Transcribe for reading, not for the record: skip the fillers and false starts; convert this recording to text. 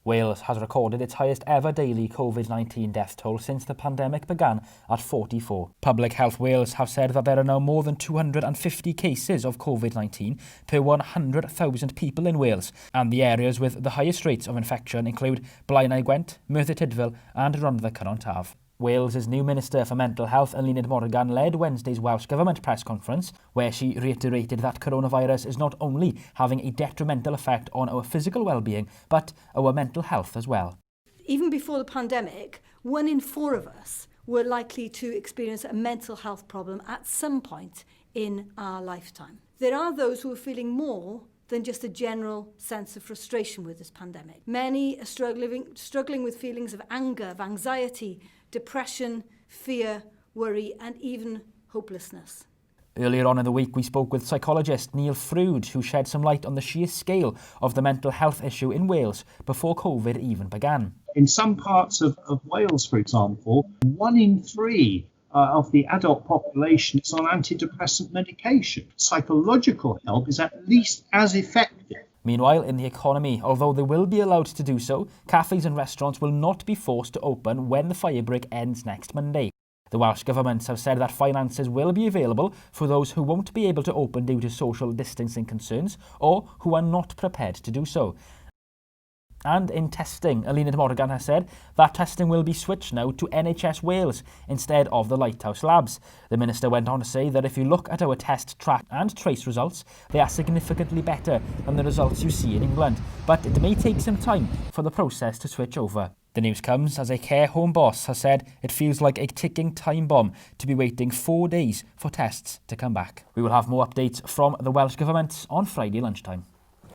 Wales has recorded its highest ever daily COVID-19 death toll since the pandemic began at 44. Public Health Wales have said that there are now more than 250 cases of COVID-19 per 100,000 people in Wales, and the areas with the highest rates of infection include Blaenau Gwent, Merthyr Tydfil and Rhondda Cynon Taf. Wales's new Minister for Mental Health, Eluned Morgan, led Wednesday's Welsh Government press conference, where she reiterated that coronavirus is not only having a detrimental effect on our physical well-being, but our mental health as well. Even before the pandemic, 1 in 4 of us were likely to experience a mental health problem at some point in our lifetime. There are those who are feeling more than just a general sense of frustration with this pandemic. Many are struggling with feelings of anger, of anxiety, depression, fear, worry, and even hopelessness. Earlier on in the week, we spoke with psychologist Neil Froud, who shed some light on the sheer scale of the mental health issue in Wales before COVID even began. In some parts of Wales, for example, 1 in 3 of the adult population is on antidepressant medication. Psychological help is at least as effective. Meanwhile, in the economy, although they will be allowed to do so, cafes and restaurants will not be forced to open when the firebreak ends next Monday. The Welsh Government have said that finances will be available for those who won't be able to open due to social distancing concerns or who are not prepared to do so. And in testing, Eluned Morgan has said that testing will be switched now to NHS Wales instead of the Lighthouse Labs. The Minister went on to say that if you look at our test, track and trace results, they are significantly better than the results you see in England, but it may take some time for the process to switch over. The news comes as a care home boss has said it feels like a ticking time bomb to be waiting 4 days for tests to come back. We will have more updates from the Welsh Government on Friday lunchtime.